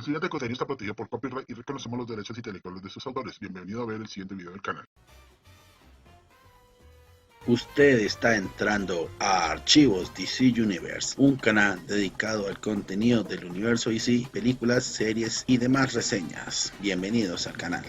El siguiente contenido está protegido por copyright y reconocemos los derechos intelectuales de sus autores. Bienvenido a ver el siguiente video del canal. Usted está entrando a Archivos DC Universe, un canal dedicado al contenido del universo DC, películas, series y demás reseñas. Bienvenidos al canal.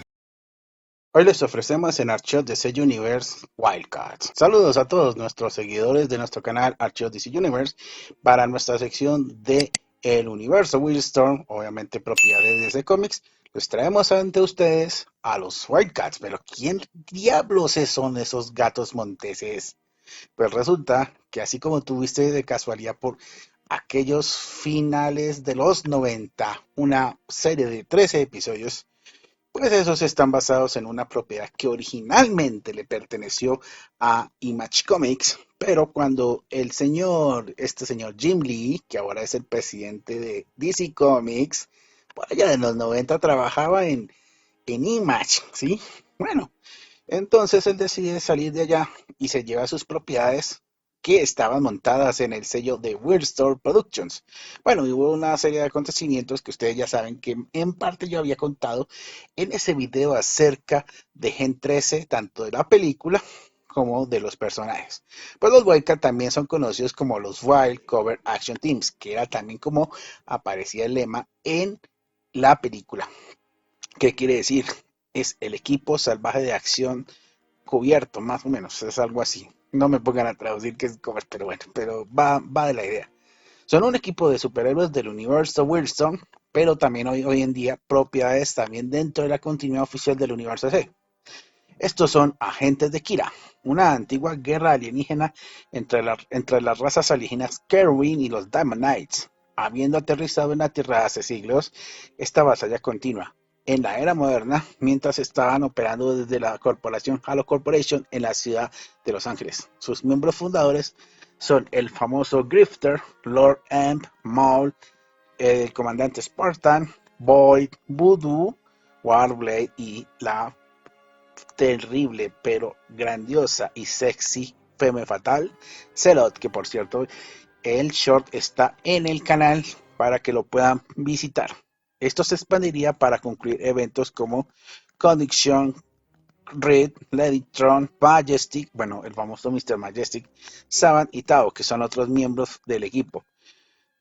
Hoy les ofrecemos en Archivos DC Universe Wildcats. Saludos a todos nuestros seguidores de nuestro canal Archivos DC Universe para nuestra sección de el universo Wildstorm, obviamente propiedad de DC Comics. Les traemos ante ustedes a los Wildcats, pero ¿quién diablos son esos gatos monteses? Pues resulta que así como tuviste de casualidad por aquellos finales de los 90, una serie de 13 episodios, pues esos están basados en una propiedad que originalmente le perteneció a Image Comics, pero cuando este señor Jim Lee, que ahora es el presidente de DC Comics, por allá en los 90 trabajaba en Image, ¿sí? Bueno, entonces él decide salir de allá y se lleva sus propiedades que estaban montadas en el sello de Wildstorm Productions. Bueno, hubo una serie de acontecimientos que ustedes ya saben que en parte yo había contado en ese video acerca de Gen 13, tanto de la película como de los personajes. Pues los Wildcats también son conocidos como los Wild Cover Action Teams, que era también como aparecía el lema en la película. ¿Qué quiere decir? Es el equipo salvaje de acción cubierto, más o menos, es algo así. No me pongan a traducir qué es cover, pero bueno, pero va de la idea. Son un equipo de superhéroes del universo Wildstorm, pero también hoy en día propiedades también dentro de la continuidad oficial del universo C. Estos son agentes de Kira, una antigua guerra alienígena entre las razas alienígenas Kerwin y los Daemonites. Habiendo aterrizado en la Tierra hace siglos, esta batalla continua en la era moderna mientras estaban operando desde la corporación Halo Corporation en la ciudad de Los Ángeles. Sus miembros fundadores son el famoso Grifter, Lord Amp, Maul, el comandante Spartan, Void, Voodoo, Warblade y la terrible pero grandiosa y sexy Femme Fatal Zelot, que por cierto el short está en el canal para que lo puedan visitar. Esto se expandiría para concluir eventos como Connection, Red, Ladytron, Majestic, bueno, el famoso Mr. Majestic, Saban y Tao, que son otros miembros del equipo.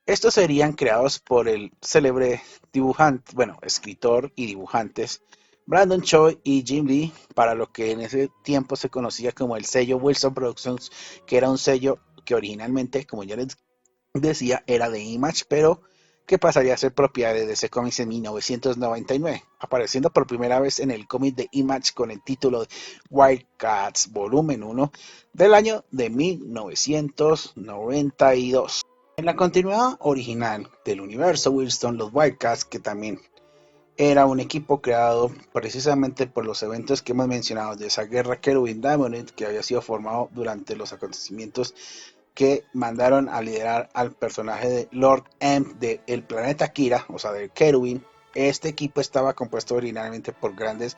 Estos serían creados por el célebre dibujante, bueno, escritor y dibujantes Brandon Choi y Jim Lee, para lo que en ese tiempo se conocía como el sello Wilson Productions, que era un sello que originalmente, como ya les decía, era de Image, pero que pasaría a ser propiedad de DC Comics en 1999, apareciendo por primera vez en el cómic de Image con el título de Wildcats Volumen 1 del año de 1992. En la continuidad original del universo Wildstorm, los Wildcats, que también era un equipo creado precisamente por los eventos que hemos mencionado de esa guerra Kerwin Daemonid, que había sido formado durante los acontecimientos que mandaron a liderar al personaje de Lord Amp del planeta Kira, o sea, de Kerwin. Este equipo estaba compuesto originalmente por grandes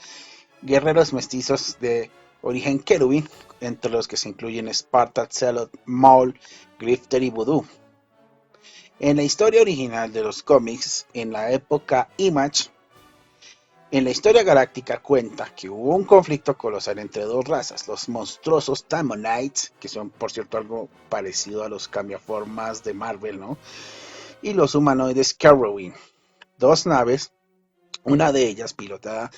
guerreros mestizos de origen Kerwin, entre los que se incluyen Sparta, Zealot, Maul, Grifter y Voodoo. En la historia original de los cómics, en la época Image, en la historia galáctica cuenta que hubo un conflicto colosal entre dos razas, los monstruosos Daemonites, que son por cierto algo parecido a los cambiaformas de Marvel, ¿no? Y los humanoides Kerowin, dos naves, una de ellas pilotada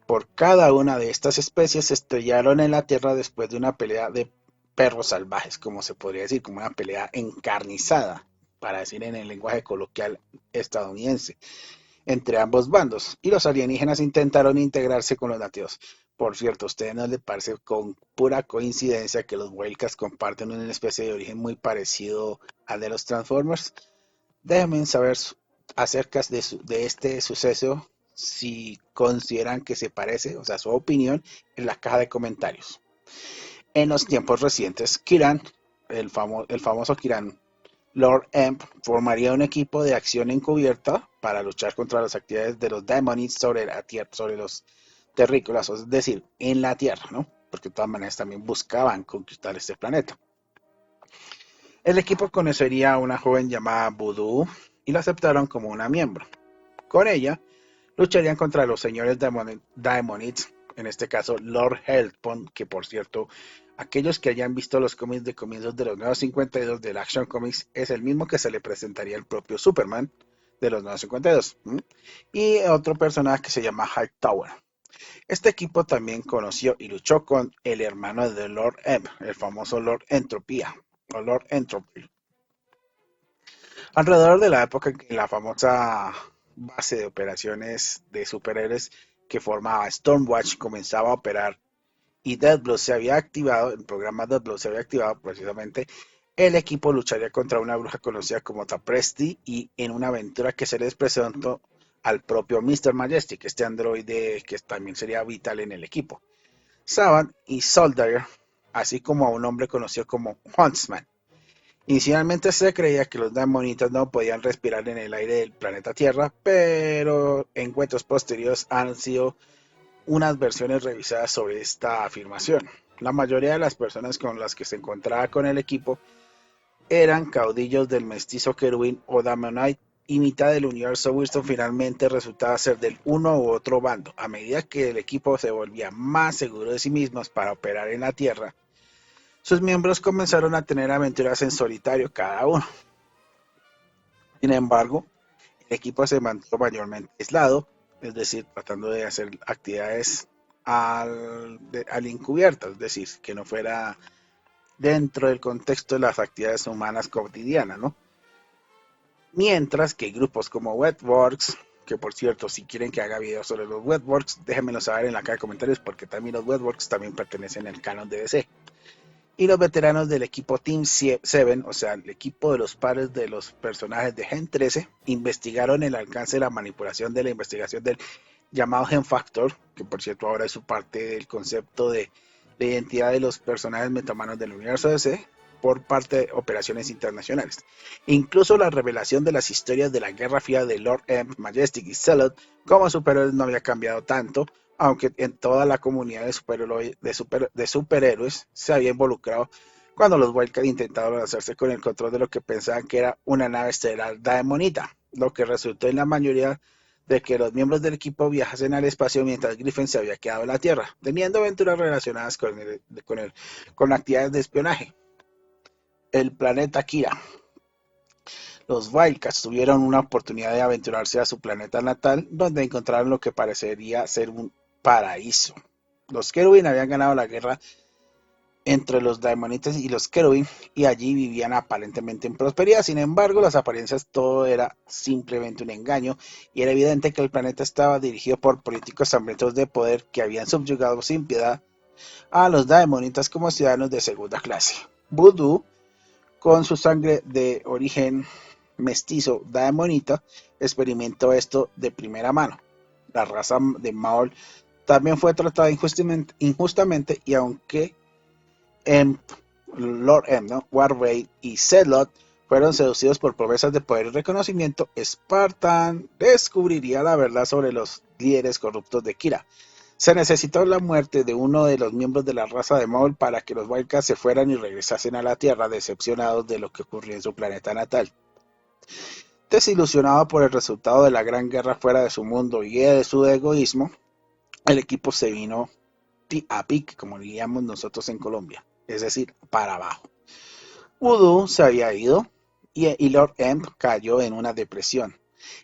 por cada una de estas especies, se estrellaron en la Tierra después de una pelea de perros salvajes, como se podría decir, como una pelea encarnizada, para decir en el lenguaje coloquial estadounidense, entre ambos bandos, y los alienígenas intentaron integrarse con los nativos. Por cierto, ¿a ustedes no les parece con pura coincidencia que los Wildcats comparten una especie de origen muy parecido al de los Transformers? Déjenme saber acerca de este suceso, si consideran que se parece, o sea, su opinión, en la caja de comentarios. En los tiempos recientes, Kiran, el famoso Kiran Lord Amp, formaría un equipo de acción encubierta para luchar contra las actividades de los Daemonids sobre la Tierra, sobre los terrícolas, es decir, en la Tierra, ¿no? Porque de todas maneras también buscaban conquistar este planeta. El equipo conocería a una joven llamada Voodoo y la aceptaron como una miembro. Con ella, lucharían contra los señores Daemonites, en este caso Lord Hellspawn, que por cierto, aquellos que hayan visto los cómics de comienzos de los Nuevos 52 del Action Comics es el mismo que se le presentaría al propio Superman de los Nuevos 52. Y otro personaje que se llama Hightower. Este equipo también conoció y luchó con el hermano de Lord M, el famoso Lord Entropía, o Lord Entropy. Alrededor de la época en que la famosa base de operaciones de superhéroes que formaba Stormwatch comenzaba a operar y Deathblood se había activado, el programa Deathblood se había activado precisamente, el equipo lucharía contra una bruja conocida como Tapresti y en una aventura que se les presentó al propio Mr. Majestic, este androide que también sería vital en el equipo, Saban y Soldier, así como a un hombre conocido como Huntsman. Inicialmente se creía que los Daemonitas no podían respirar en el aire del planeta Tierra, pero encuentros posteriores han sido unas versiones revisadas sobre esta afirmación. La mayoría de las personas con las que se encontraba con el equipo eran caudillos del mestizo querubín o Daemonite y mitad del universo Wilson finalmente resultaba ser del uno u otro bando. A medida que el equipo se volvía más seguro de sí mismos para operar en la Tierra, sus miembros comenzaron a tener aventuras en solitario cada uno. Sin embargo, el equipo se mantuvo mayormente aislado, es decir, tratando de hacer actividades al encubierto, es decir, que no fuera dentro del contexto de las actividades humanas cotidianas, ¿no? Mientras que grupos como Wetworks, que por cierto, si quieren que haga videos sobre los Wetworks, déjenmelo saber en la caja de comentarios porque también los Wetworks también pertenecen al canon de DC. Y los veteranos del equipo Team 7, o sea, el equipo de los padres de los personajes de Gen 13, investigaron el alcance de la manipulación de la investigación del llamado Gen Factor, que por cierto ahora es su parte del concepto de la identidad de los personajes metamanos del universo DC, por parte de operaciones internacionales. Incluso la revelación de las historias de la Guerra Fría de Lord M, Majestic y Zealot como superhéroes no había cambiado tanto, aunque en toda la comunidad de superhéroes se había involucrado cuando los Wildcats intentaron hacerse con el control de lo que pensaban que era una nave estelar Daemonita, lo que resultó en la mayoría de que los miembros del equipo viajasen al espacio mientras Griffin se había quedado en la Tierra, teniendo aventuras relacionadas con actividades de espionaje. El planeta Kira. Los Wildcats tuvieron una oportunidad de aventurarse a su planeta natal, donde encontraron lo que parecería ser un paraíso. Los Cherubim habían ganado la guerra entre los Daemonites y los Cherubim, y allí vivían aparentemente en prosperidad. Sin embargo, las apariencias todo era simplemente un engaño, y era evidente que el planeta estaba dirigido por políticos hambrientos de poder que habían subyugado sin piedad a los Daemonitas como ciudadanos de segunda clase. Voodoo, con su sangre de origen mestizo Daemonita, experimentó esto de primera mano. La raza de Maul también fue tratada injustamente y aunque Lord M, ¿no? Warway y Zealot fueron seducidos por promesas de poder y reconocimiento, Spartan descubriría la verdad sobre los líderes corruptos de Kira. Se necesitó la muerte de uno de los miembros de la raza de Maul para que los Wildcats se fueran y regresasen a la Tierra decepcionados de lo que ocurría en su planeta natal. Desilusionado por el resultado de la gran guerra fuera de su mundo y de su egoísmo, el equipo se vino a pique, como diríamos nosotros en Colombia, es decir, para abajo. Voodoo se había ido y Lord M cayó en una depresión.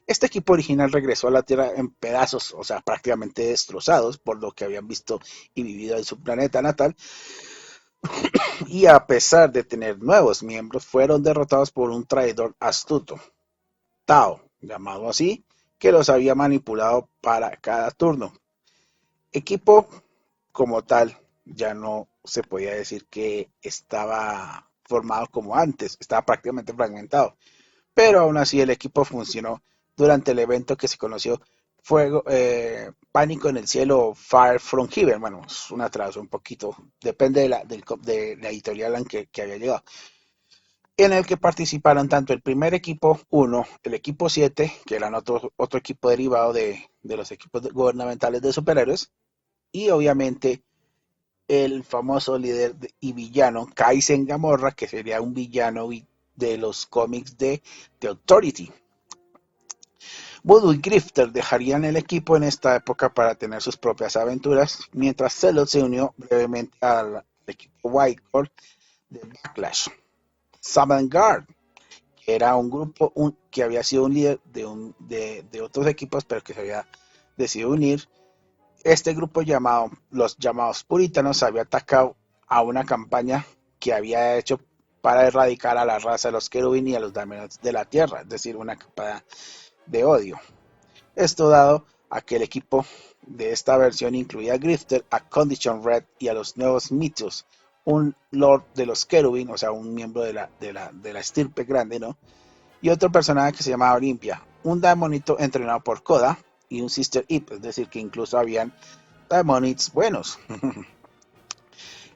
Este equipo original regresó a la Tierra en pedazos, o sea, prácticamente destrozados por lo que habían visto y vivido en su planeta natal, y a pesar de tener nuevos miembros, fueron derrotados por un traidor astuto, Tao, llamado así, que los había manipulado para cada turno. Equipo como tal ya no se podía decir que estaba formado como antes, estaba prácticamente fragmentado, pero aún así el equipo funcionó durante el evento que se conoció Pánico en el Cielo, Fire from Heaven. Bueno, es una traducción un poquito, depende de la editorial en que había llegado, en el que participaron tanto el primer equipo 1, el equipo 7, que eran otro equipo derivado de los equipos gubernamentales de superhéroes, y obviamente el famoso líder y villano Kaizen Gamorra, que sería un villano de los cómics de The Authority. Voodoo y Grifter dejarían el equipo en esta época para tener sus propias aventuras, mientras Zealot se unió brevemente al equipo Whitecore de Backlash. Savantgarde, que era un grupo que había sido un líder de otros equipos, pero que se había decidido unir. Este grupo los llamados puritanos había atacado a una campaña que había hecho para erradicar a la raza de los querubín y a los Daemons de la tierra, es decir, una campaña de odio. Esto dado a que el equipo de esta versión incluía a Grifter, a Condition Red y a los nuevos Mythos, un Lord de los Querubin, o sea, un miembro de la estirpe grande, ¿no? Y otro personaje que se llamaba Olympia, un Daemonito entrenado por Koda y un Sister Eve, es decir, que incluso habían Daemonites buenos.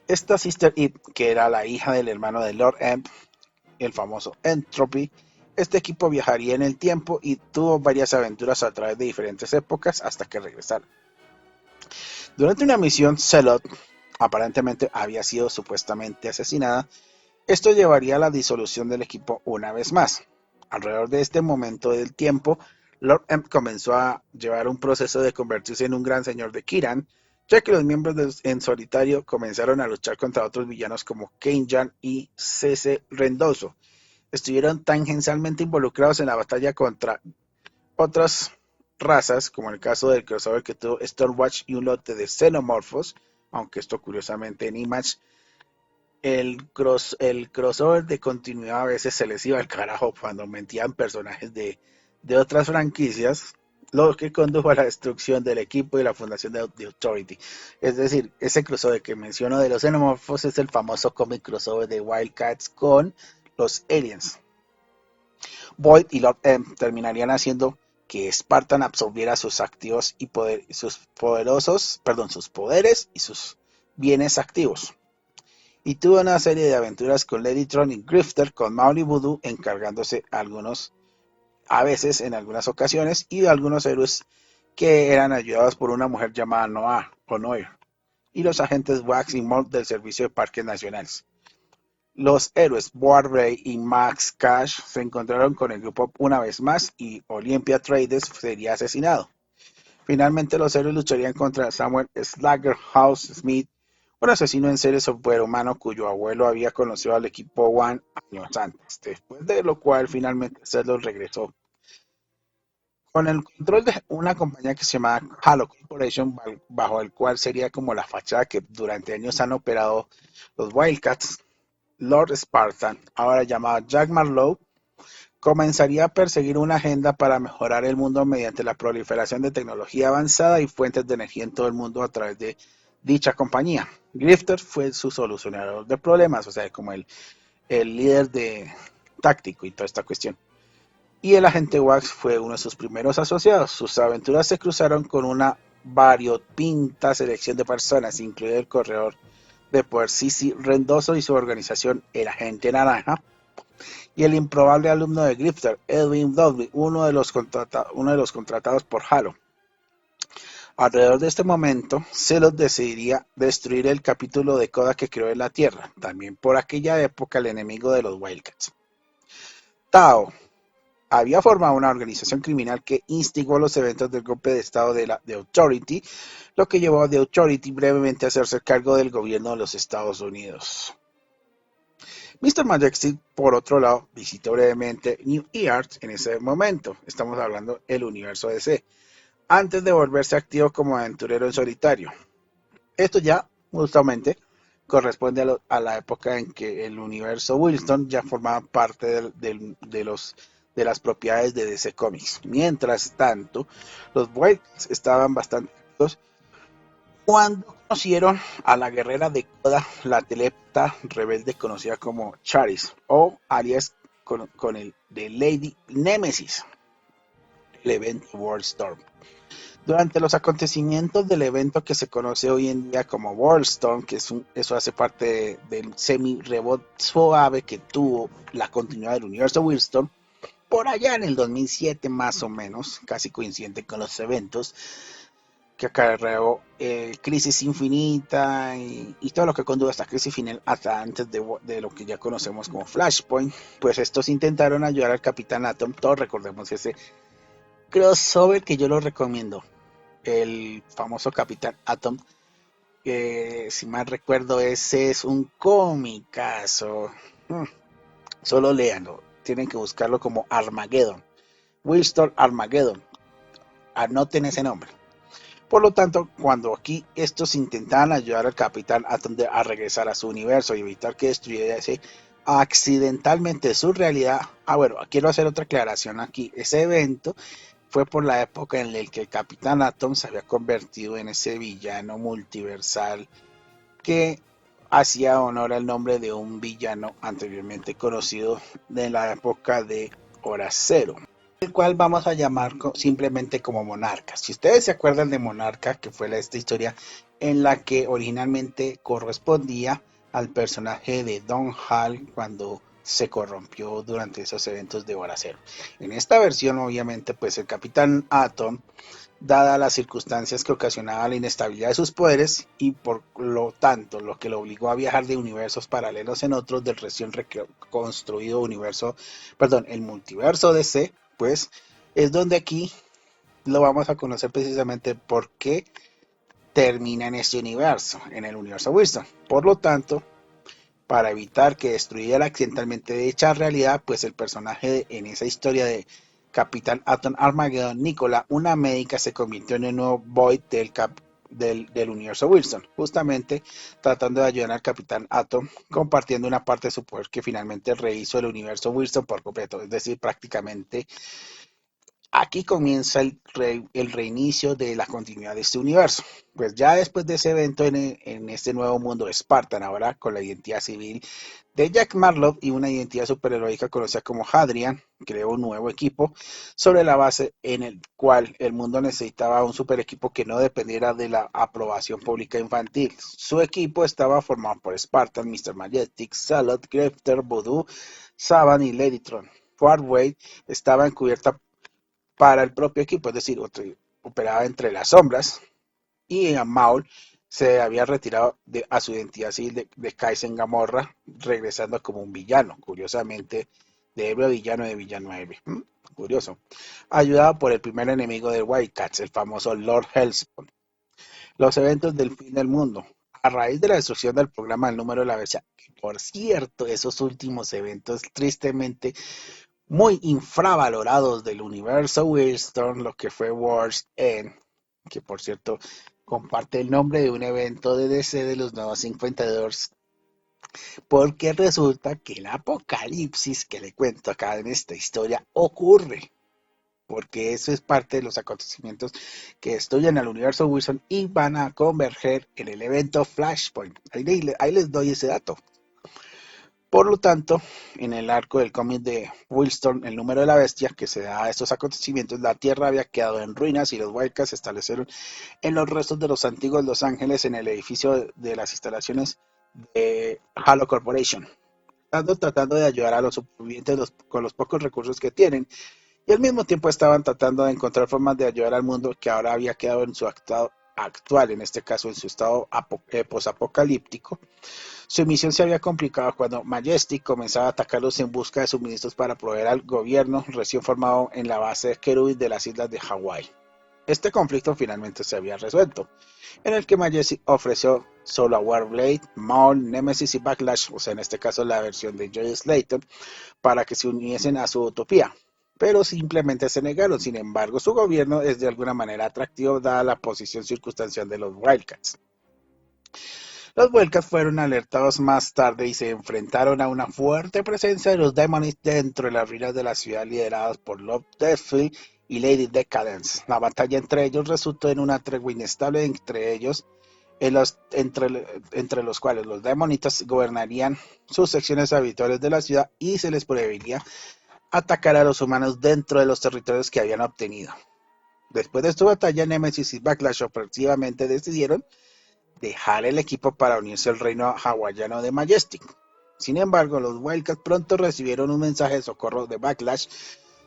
Esta Sister Eve, que era la hija del hermano de Lord Emp, el famoso Entropy, este equipo viajaría en el tiempo y tuvo varias aventuras a través de diferentes épocas hasta que regresaron. Durante una misión, Zealot aparentemente había sido supuestamente asesinada. Esto llevaría a la disolución del equipo una vez más. Alrededor de este momento del tiempo, Lord Emp comenzó a llevar un proceso de convertirse en un gran señor de Kiran, ya que los miembros en solitario comenzaron a luchar contra otros villanos como Kenjan y C.C. Rendoso. Estuvieron tangencialmente involucrados en la batalla contra otras razas, como el caso del crossover que tuvo Stormwatch y un lote de xenomorfos, aunque esto curiosamente en Image el crossover de continuidad a veces se les iba al carajo cuando mentían personajes de otras franquicias, lo que condujo a la destrucción del equipo y la fundación de The Authority. Es decir, ese crossover que menciono de los xenomorfos es el famoso cómic crossover de Wildcats con los aliens. Void y Lord M terminarían haciendo que Spartan absorbiera sus activos y sus poderes y sus bienes activos. Y tuvo una serie de aventuras con Ladytron y Grifter, con Maul y Voodoo encargándose a veces en algunas ocasiones, y de algunos héroes que eran ayudados por una mujer llamada Noir, y los agentes Wax y Mort del Servicio de Parques Nacionales. Los héroes Boar Ray y Max Cash se encontraron con el grupo una vez más y Olympia Trades sería asesinado. Finalmente los héroes lucharían contra Samuel Slaughterhouse Smith, un asesino en serie superhumano cuyo abuelo había conocido al equipo One años antes, después de lo cual finalmente Zealot regresó. Con el control de una compañía que se llama Halo Corporation, bajo el cual sería como la fachada que durante años han operado los Wildcats, Lord Spartan, ahora llamado Jack Marlowe, comenzaría a perseguir una agenda para mejorar el mundo mediante la proliferación de tecnología avanzada y fuentes de energía en todo el mundo a través de dicha compañía. Grifter fue su solucionador de problemas, o sea, como el líder táctico y toda esta cuestión. Y el agente Wax fue uno de sus primeros asociados. Sus aventuras se cruzaron con una variopinta selección de personas, incluido el corredor de poder C.C. Rendoso y su organización El Agente Naranja, y el improbable alumno de Grifter, Edwin Dudley, uno de los contratados por Halo. Alrededor de este momento, Zealot decidiría destruir el capítulo de Koda que creó en la Tierra, también por aquella época el enemigo de los Wildcats. Tao había formado una organización criminal que instigó los eventos del golpe de estado de The Authority, lo que llevó a The Authority brevemente a hacerse cargo del gobierno de los Estados Unidos. Mr. Majestic, por otro lado, visitó brevemente New Earth en ese momento, estamos hablando del universo DC, antes de volverse activo como aventurero en solitario. Esto ya, justamente, corresponde a la época en que el universo Wilson ya formaba parte de las propiedades de DC Comics. Mientras tanto, los Wildcats estaban bastante activos cuando conocieron a la guerrera de Koda, la telepta rebelde conocida como Charis, o alias con el de Lady Nemesis, el evento Worldstorm. Durante los acontecimientos del evento que se conoce hoy en día como Worldstorm, que eso hace parte del semi-rebot suave que tuvo la continuidad del universo Wildstorm, por allá en el 2007 más o menos, casi coincidente con los eventos que acarreó Crisis Infinita y todo lo que condujo hasta Crisis Final, hasta antes de lo que ya conocemos como Flashpoint. Pues estos intentaron ayudar al Capitán Atom, todos recordemos ese crossover que yo lo recomiendo. El famoso Capitán Atom. Si mal recuerdo, ese es un cómicazo. Mm, Solo léanlo. Tienen que buscarlo como Armageddon. Wildstorm Armageddon. Anoten ese nombre. Por lo tanto, cuando aquí estos intentaban ayudar al Capitán Atom a regresar a su universo y evitar que destruyese accidentalmente su realidad. Bueno, quiero hacer otra aclaración aquí. Ese evento fue por la época en la que el Capitán Atom se había convertido en ese villano multiversal que hacía honor al nombre de un villano anteriormente conocido de la época de Hora Cero, el cual vamos a llamar simplemente como Monarca. Si ustedes se acuerdan de Monarca, que fue esta historia en la que originalmente correspondía al personaje de Don Hall cuando se corrompió durante esos eventos de Hora Cero. En esta versión, obviamente, pues el Capitán Atom, dada las circunstancias que ocasionaba la inestabilidad de sus poderes y por lo tanto lo que lo obligó a viajar de universos paralelos en otros del recién reconstruido universo, perdón, el multiverso DC, pues es donde aquí lo vamos a conocer precisamente por qué termina en este universo, en el universo Wilson. Por lo tanto, para evitar que destruyera accidentalmente dicha realidad, pues el personaje en esa historia de Capitán Atom Armageddon, Nicola, una médica, se convirtió en el nuevo Void del universo Wilson, justamente tratando de ayudar al Capitán Atom, compartiendo una parte de su poder que finalmente rehizo el universo Wilson por completo, es decir, prácticamente aquí comienza el reinicio de la continuidad de este universo. Pues ya después de ese evento en este nuevo mundo de Spartan, ahora con la identidad civil de Jack Marlowe y una identidad superheroica conocida como Hadrian, creó un nuevo equipo sobre la base en el cual el mundo necesitaba un super equipo que no dependiera de la aprobación pública infantil. Su equipo estaba formado por Spartan, Mr. Majestic, Salad, Grefter, Voodoo, Saban y Ladytron. Farway estaba encubierta para el propio equipo, es decir, operaba entre las sombras, y Maul se había retirado a su identidad civil de Kaizen Gamorra, regresando como un villano, curiosamente, de héroe a villano de villano a héroe. Curioso. Ayudado por el primer enemigo de Wildcats, el famoso Lord Hellspawn. Los eventos del fin del mundo. A raíz de la destrucción del programa del número de la bestia, que por cierto, esos últimos eventos tristemente muy infravalorados del universo Wildstorm, lo que fue World's End, que por cierto comparte el nombre de un evento de DC de los Nuevos 52, porque resulta que el apocalipsis que le cuento acá en esta historia ocurre, porque eso es parte de los acontecimientos que destruyen al universo Wilson y van a converger en el evento Flashpoint. Ahí les doy ese dato. Por lo tanto, en el arco del cómic de Wildstorm, el número de la bestia, que se da a estos acontecimientos, la Tierra había quedado en ruinas y los Wildcats se establecieron en los restos de los antiguos Los Ángeles en el edificio de las instalaciones de Halo Corporation, tratando de ayudar a los supervivientes con los pocos recursos que tienen, y al mismo tiempo estaban tratando de encontrar formas de ayudar al mundo que ahora había quedado en su estado actual, en este caso en su estado posapocalíptico. Su misión se había complicado cuando Majestic comenzaba a atacarlos en busca de suministros para proveer al gobierno recién formado en la base de Kerubit de las islas de Hawái. Este conflicto finalmente se había resuelto, en el que Majestic ofreció solo a Warblade, Maul, Nemesis y Backlash, o sea en este caso la versión de Joy Slater, para que se uniesen a su utopía, pero simplemente se negaron. Sin embargo, su gobierno es de alguna manera atractivo dada la posición circunstancial de los Wildcats. Los Wildcats fueron alertados más tarde y se enfrentaron a una fuerte presencia de los Demonists dentro de las ruinas de la ciudad liderados por Lord Deathfield y Lady Decadence. La batalla entre ellos resultó en una tregua inestable entre ellos, entre los cuales los Demonitas gobernarían sus secciones habituales de la ciudad y se les prohibiría atacar a los humanos dentro de los territorios que habían obtenido. Después de esta batalla, Nemesis y Backlash ofensivamente decidieron dejar el equipo para unirse al reino hawaiano de Majestic. Sin embargo, los Wildcats pronto recibieron un mensaje de socorro de Backlash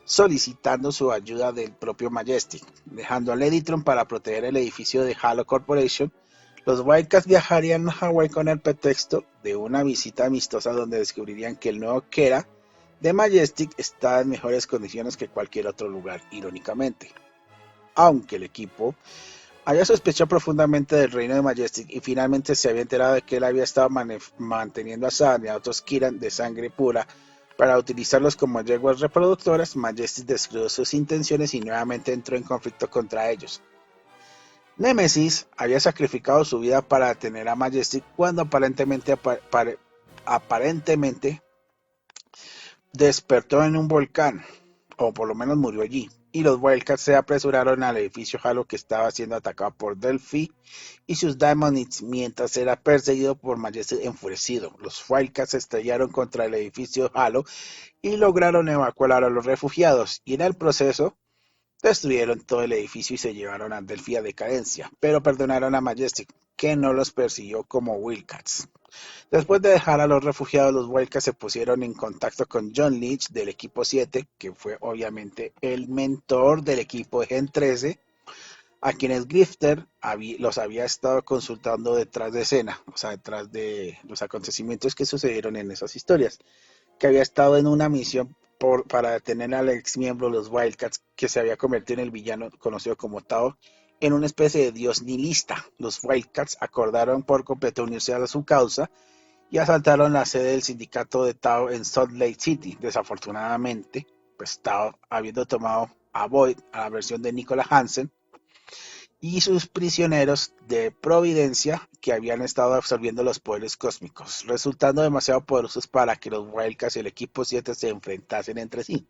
solicitando su ayuda del propio Majestic. Dejando a Ladytron para proteger el edificio de Halo Corporation, los Wildcats viajarían a Hawái con el pretexto de una visita amistosa donde descubrirían que el nuevo Kera The Majestic está en mejores condiciones que cualquier otro lugar, irónicamente. Aunque el equipo había sospechado profundamente del reino de Majestic y finalmente se había enterado de que él había estado manteniendo a Zan y a otros Kiran de sangre pura para utilizarlos como yeguas reproductoras, Majestic descubrió sus intenciones y nuevamente entró en conflicto contra ellos. Nemesis había sacrificado su vida para detener a Majestic cuando aparentemente despertó en un volcán, o por lo menos murió allí, y los Wildcats se apresuraron al edificio Halo que estaba siendo atacado por Delphi y sus Daemonids mientras era perseguido por Majestic enfurecido. Los Wildcats se estrellaron contra el edificio Halo y lograron evacuar a los refugiados, y en el proceso destruyeron todo el edificio y se llevaron a Delphi a decadencia, pero perdonaron a Majestic, que no los persiguió como Wildcats. Después de dejar a los refugiados, los Wildcats se pusieron en contacto con John Leech del equipo 7, que fue obviamente el mentor del equipo de Gen 13, a quienes Grifter los había estado consultando detrás de escena, o sea, detrás de los acontecimientos que sucedieron en esas historias, que había estado en una misión para detener al ex miembro de los Wildcats, que se había convertido en el villano conocido como Tao, en una especie de dios nihilista. Los Wildcats acordaron por completo unirse a su causa y asaltaron la sede del sindicato de Tao en Salt Lake City. Desafortunadamente, pues Tao, habiendo tomado a Void, a la versión de Nicola Hansen, y sus prisioneros de Providencia, que habían estado absorbiendo los poderes cósmicos, resultando demasiado poderosos para que los Wildcats y el equipo 7 se enfrentasen entre sí.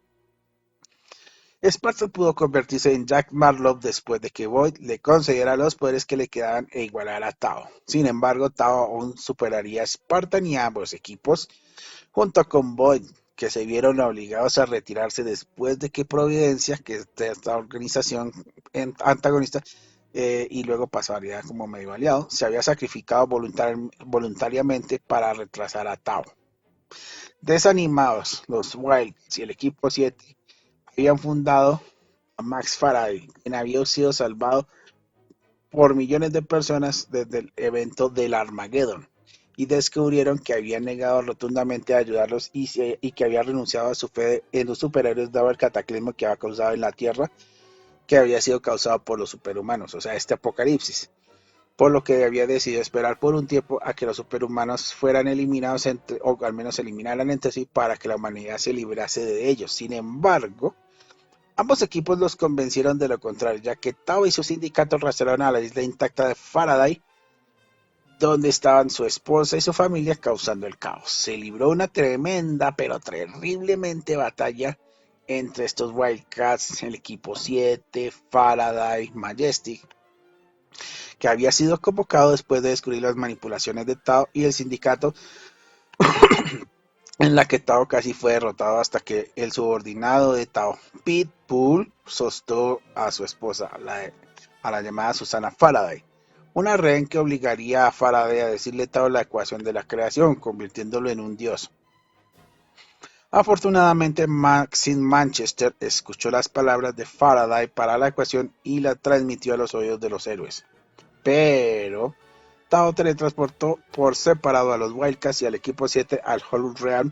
Spartan pudo convertirse en Jack Marlowe después de que Void le concediera los poderes que le quedaban e igualara a Tao. Sin embargo, Tao aún superaría a Spartan y a ambos equipos, junto con Void, que se vieron obligados a retirarse después de que Providencia, que es esta organización antagonista, y luego pasaría como medio aliado, se había sacrificado voluntariamente para retrasar a Tao. Desanimados, los Wilds y el equipo 7 habían fundado a Max Faraday, quien había sido salvado por millones de personas desde el evento del Armageddon, y descubrieron que había negado rotundamente a ayudarlos y que había renunciado a su fe en los superhéroes dado el cataclismo que había causado en la Tierra, que había sido causado por los superhumanos, o sea, este apocalipsis, por lo que había decidido esperar por un tiempo a que los superhumanos fueran eliminados o al menos se eliminaran entre sí para que la humanidad se librase de ellos. Sin embargo, ambos equipos los convencieron de lo contrario, ya que Tao y su sindicato rastrearon a la isla intacta de Faraday, donde estaban su esposa y su familia causando el caos. Se libró una tremenda, pero terriblemente batalla entre estos Wildcats, el equipo 7, Faraday, Majestic, que había sido convocado después de descubrir las manipulaciones de Tao y el sindicato, en la que Tao casi fue derrotado hasta que el subordinado de Tao, Pitbull, sostuvo a su esposa, a la llamada Susana Faraday, una rehén que obligaría a Faraday a decirle Tao la ecuación de la creación, convirtiéndolo en un dios. Afortunadamente, Maxine Manchester escuchó las palabras de Faraday para la ecuación y la transmitió a los oídos de los héroes. Pero Tao teletransportó por separado a los Wildcats y al equipo 7 al Hollow Realm,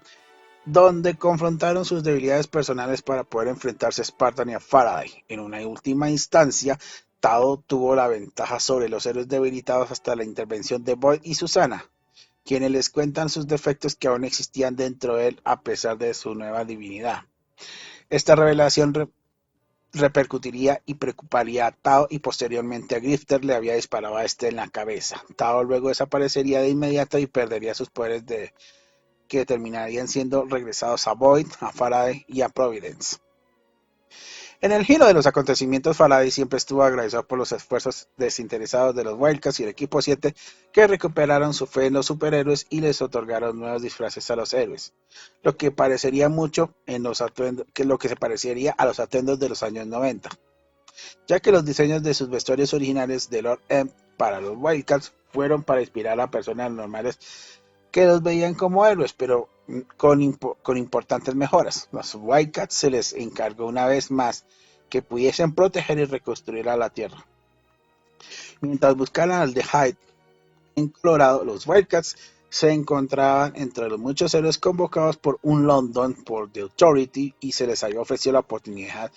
donde confrontaron sus debilidades personales para poder enfrentarse a Spartan y a Faraday. En una última instancia, Tao tuvo la ventaja sobre los héroes debilitados hasta la intervención de Void y Susana, quienes les cuentan sus defectos que aún existían dentro de él a pesar de su nueva divinidad. Esta revelación repercutiría y preocuparía a Tao, y posteriormente a Grifter le había disparado a este en la cabeza. Tao luego desaparecería de inmediato y perdería sus poderes, que terminarían siendo regresados a Void, a Faraday y a Providence. En el giro de los acontecimientos, Faraday siempre estuvo agradecido por los esfuerzos desinteresados de los Wildcats y el equipo 7, que recuperaron su fe en los superhéroes y les otorgaron nuevos disfraces a los héroes, lo que parecería mucho en los lo que se parecería a los atuendos de los años 90, ya que los diseños de sus vestuarios originales de Lord M para los Wildcats fueron para inspirar a personas normales que los veían como héroes, pero con importantes mejoras. Los Wildcats se les encargó una vez más que pudiesen proteger y reconstruir a la Tierra. Mientras buscaban al The Hyde en Colorado, los Wildcats se encontraban entre los muchos héroes convocados por un London por The Authority y se les había ofrecido la oportunidad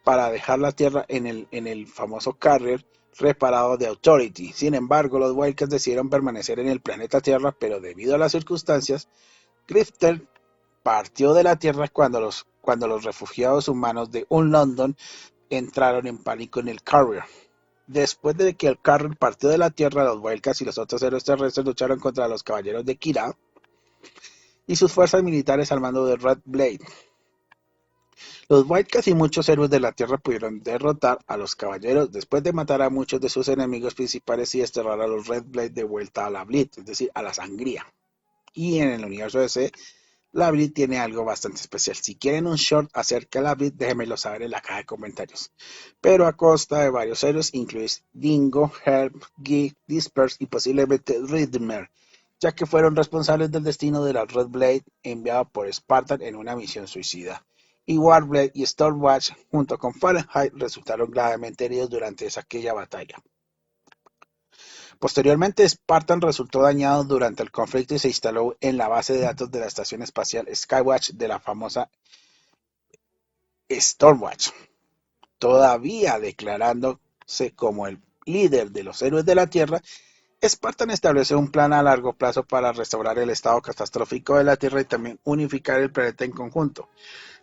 para dejar la Tierra en el famoso carrier reparado de Authority. Sin embargo, los Wildcats decidieron permanecer en el planeta Tierra, pero debido a las circunstancias, Grifter partió de la Tierra cuando los refugiados humanos de un London entraron en pánico en el carrier. Después de que el carrier partió de la Tierra, los Wildcats y los otros héroes terrestres lucharon contra los caballeros de Kira y sus fuerzas militares al mando de Red Blade. Los Wildcats y muchos héroes de la Tierra pudieron derrotar a los caballeros después de matar a muchos de sus enemigos principales y desterrar a los Red Blade de vuelta a la Blitz, es decir, a la sangría. Y en el universo DC, la Blitz tiene algo bastante especial. Si quieren un short acerca de la Blitz, déjenmelo saber en la caja de comentarios. Pero a costa de varios héroes, incluís Dingo, Herb, Geek, Disperse y posiblemente Rhythmer, ya que fueron responsables del destino de la Red Blade enviado por Spartan en una misión suicida. Y Warblade y Stormwatch, junto con Fahrenheit, resultaron gravemente heridos durante aquella batalla. Posteriormente, Spartan resultó dañado durante el conflicto y se instaló en la base de datos de la estación espacial Skywatch de la famosa Stormwatch, todavía declarándose como el líder de los héroes de la Tierra. Spartan estableció un plan a largo plazo para restaurar el estado catastrófico de la Tierra y también unificar el planeta en conjunto.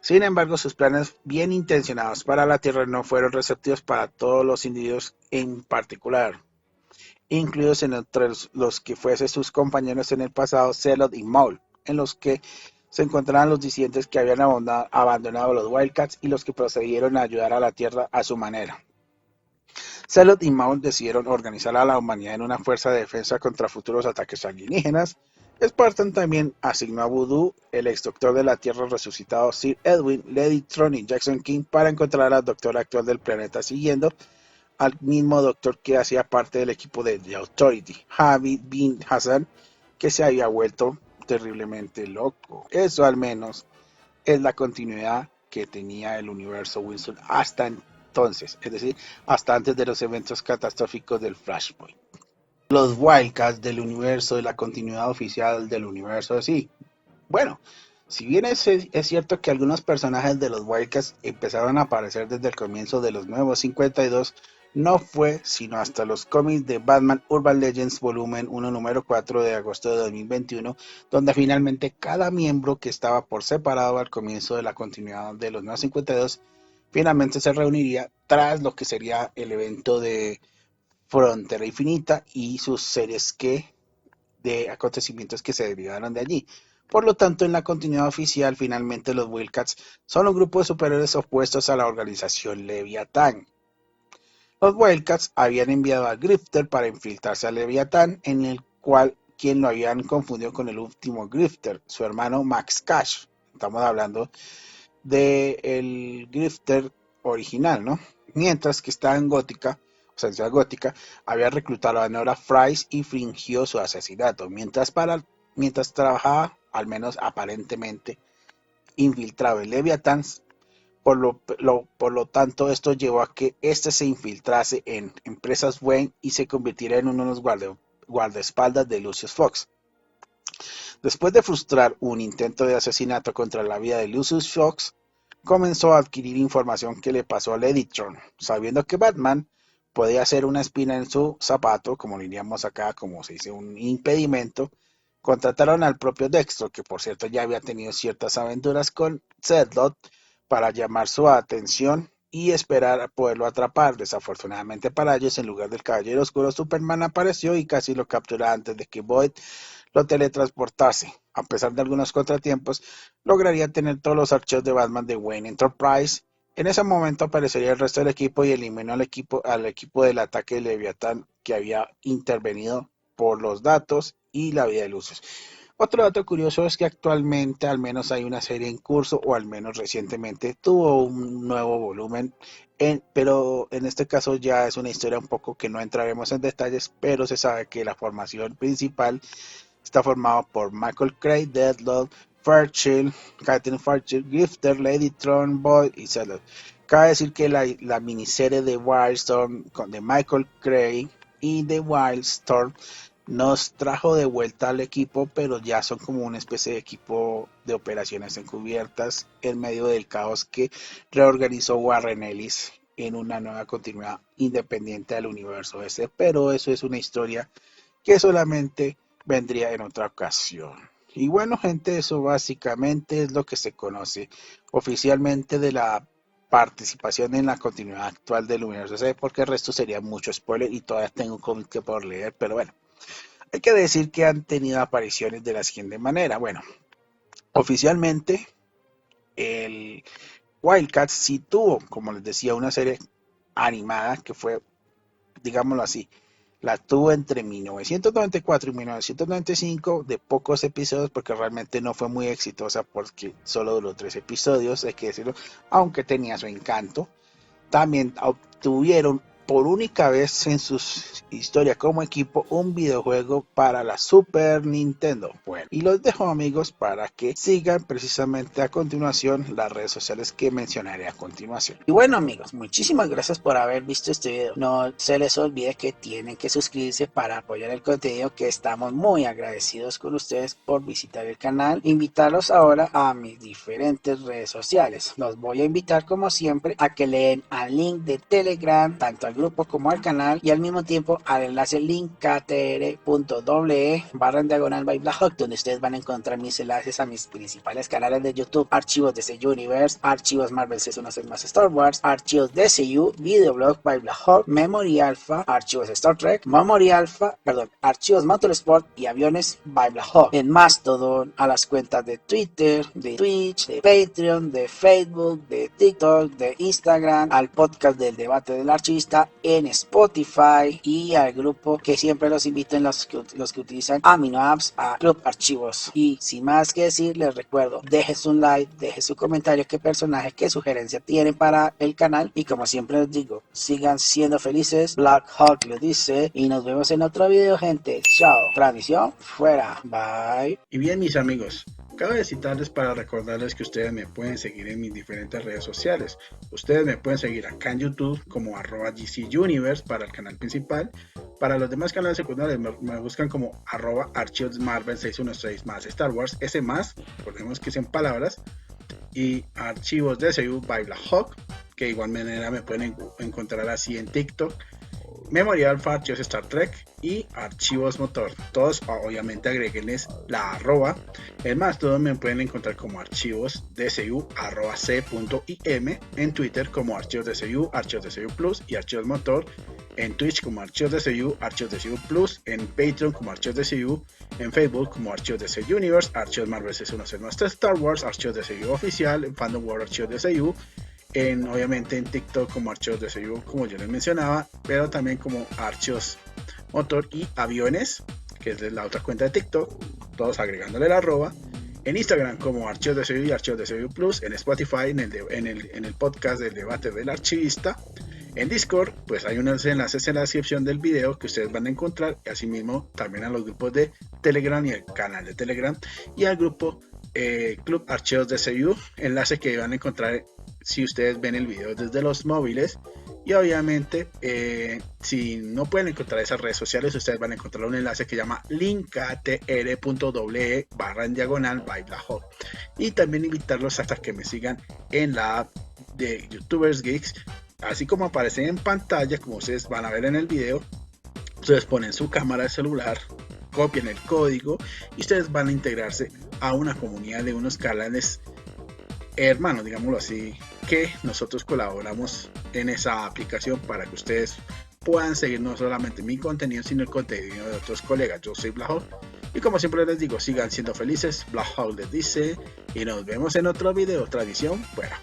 Sin embargo, sus planes bien intencionados para la Tierra no fueron receptivos para todos los individuos en particular, incluidos entre los que fuesen sus compañeros en el pasado, Zealot y Maul, en los que se encontraban los disidentes que habían abandonado los Wildcats y los que procedieron a ayudar a la Tierra a su manera. Zealot y Maul decidieron organizar a la humanidad en una fuerza de defensa contra futuros ataques alienígenas. Spartan también asignó a Voodoo, el ex doctor de la Tierra resucitado Sir Edwin, Lady Tron y Jackson King para encontrar al doctor actual del planeta, siguiendo al mismo doctor que hacía parte del equipo de The Authority, Javi bin Hassan, que se había vuelto terriblemente loco. Eso al menos es la continuidad que tenía el universo Wilson hasta entonces, es decir, hasta antes de los eventos catastróficos del Flashpoint. Los Wildcats del universo de la continuidad oficial del universo, sí. Bueno, si bien es cierto que algunos personajes de los Wildcats empezaron a aparecer desde el comienzo de los Nuevos 52, no fue sino hasta los cómics de Batman Urban Legends volumen 1 número 4 de agosto de 2021, donde finalmente cada miembro que estaba por separado al comienzo de la continuidad de los Nuevos 52 finalmente se reuniría tras lo que sería el evento de Frontera Infinita y sus series de acontecimientos que se derivaron de allí. Por lo tanto, en la continuidad oficial, finalmente los Wildcats son un grupo de superhéroes opuestos a la organización Leviatán. Los Wildcats habían enviado a Grifter para infiltrarse a Leviatán, en el cual quien lo habían confundido con el último Grifter, su hermano Max Cash. Estamos hablando del Grifter original, ¿no? Mientras que estaba en Gótica, o sea, en Ciudad Gótica, había reclutado a Nora Fries y fingió su asesinato, mientras trabajaba, al menos aparentemente, infiltrado en Leviatán. Por lo tanto, esto llevó a que éste se infiltrase en Empresas Wayne y se convirtiera en uno de los guardaespaldas de Lucius Fox. Después de frustrar un intento de asesinato contra la vida de Lucius Fox, comenzó a adquirir información que le pasó a Lady Tron, sabiendo que Batman podía ser una espina en su zapato, como diríamos acá, como se dice, un impedimento. Contrataron al propio Dexter, que por cierto ya había tenido ciertas aventuras con Zealot, para llamar su atención y esperar a poderlo atrapar. Desafortunadamente para ellos, en lugar del Caballero Oscuro, Superman apareció y casi lo captura antes de que Void lo teletransportase. A pesar de algunos contratiempos, lograría tener todos los archivos de Batman de Wayne Enterprise. En ese momento aparecería el resto del equipo y eliminó al equipo del ataque de Leviatán, que había intervenido por los datos y la vida de Lucius. Otro dato curioso es que actualmente al menos hay una serie en curso, o al menos recientemente tuvo un nuevo volumen, pero en este caso ya es una historia un poco que no entraremos en detalles, pero se sabe que la formación principal está formada por Michael Cray, Deadlock, Fairchild, Captain Fairchild, Grifter, Lady Tron, Boyd y Zealot. Cabe decir que la miniserie de Wildstorm de Michael Cray y de Wildstorm nos trajo de vuelta al equipo, pero ya son como una especie de equipo de operaciones encubiertas en medio del caos que reorganizó Warren Ellis en una nueva continuidad independiente del universo ese, pero eso es una historia que solamente vendría en otra ocasión. Y bueno, gente, eso básicamente es lo que se conoce oficialmente de la participación en la continuidad actual del universo C, porque el resto sería mucho spoiler y todavía tengo un cómic que por leer, pero bueno, hay que decir que han tenido apariciones de la siguiente manera. Bueno, oficialmente el Wildcats sí tuvo, como les decía, una serie animada que fue, digámoslo así, la tuvo entre 1994 y 1995 de pocos episodios porque realmente no fue muy exitosa porque solo duró 3 episodios, hay que decirlo, aunque tenía su encanto. También obtuvieron por única vez en su historia como equipo un videojuego para la Super Nintendo. Bueno, y los dejo, amigos, para que sigan precisamente a continuación las redes sociales que mencionaré a continuación. Y bueno, amigos, muchísimas gracias por haber visto este video. No se les olvide que tienen que suscribirse para apoyar el contenido, que estamos muy agradecidos con ustedes por visitar el canal. Invitarlos ahora a mis diferentes redes sociales. Los voy a invitar, como siempre, a que leen al link de Telegram, tanto al grupo como al canal, y al mismo tiempo al enlace linktr.ee/by-blahawk, donde ustedes van a encontrar mis enlaces a mis principales canales de YouTube: Archivos DC Universe, Archivos Marvel C1 más Star Wars, Archivos DCU, Videoblog by Blahawk, Memory Alpha, Archivos Star Trek, Archivos Motorsport y Aviones by Blahawk. En Mastodon, a las cuentas de Twitter, de Twitch, de Patreon, de Facebook, de TikTok, de Instagram, al podcast del debate del archivista en Spotify, y al grupo que siempre los invito, en los que utilizan Amino Apps, a Club Archivos. Y sin más que decir, les recuerdo, deje su like, deje su comentario, qué personaje, qué sugerencia tienen para el canal, y como siempre les digo, sigan siendo felices. Black Hawk les dice, y nos vemos en otro video, gente. Chao, transmisión fuera, bye. Y bien, mis amigos, cabe citarles para recordarles que ustedes me pueden seguir en mis diferentes redes sociales. Ustedes me pueden seguir acá en YouTube como @GCUniverse para el canal principal. Para los demás canales secundarios me buscan como @Archivos Marvel 616 más Star Wars, ese más, recordemos que son palabras, y Archivos DCU by Blahawk, que de igual manera me pueden encontrar así en TikTok. Memory Alpha, Archivos Star Trek y Archivos Motor. Todos obviamente agreguenles la arroba. Es más, todos me pueden encontrar como archivos DCU @c.im, en Twitter como archivos DCU, archivos DCU Plus y archivos Motor, en Twitch como archivos DCU, archivos DCU Plus, en Patreon como archivos DCU, en Facebook como archivos DCU Universe, archivos Marvel C1 más Star Wars, archivos DCU Oficial, en Fandom World, archivos DCU, obviamente en TikTok como Archivos DCU, como yo les mencionaba, pero también como Archivos Motor y Aviones, que es la otra cuenta de TikTok, todos agregándole la arroba. En Instagram como Archivos DCU y Archivos DCU Plus, en Spotify, en el podcast del debate del archivista. En Discord, pues hay unos enlaces en la descripción del video que ustedes van a encontrar, y asimismo también a los grupos de Telegram y el canal de Telegram, y al grupo Club Archivos DCU, enlace que van a encontrar si ustedes ven el video desde los móviles. Y obviamente si no pueden encontrar esas redes sociales, ustedes van a encontrar un enlace que llama linktr.ee/by-Blahawk. Y también invitarlos hasta que me sigan en la app de YouTubers Geeks, así como aparece en pantalla, como ustedes van a ver en el video. Ustedes ponen su cámara de celular, copian el código y ustedes van a integrarse a una comunidad de unos canales hermanos, digámoslo así, que nosotros colaboramos en esa aplicación para que ustedes puedan seguir no solamente mi contenido, sino el contenido de otros colegas. Yo soy Blahawk y como siempre les digo, sigan siendo felices. Blahawk les dice, y nos vemos en otro video, otra edición fuera.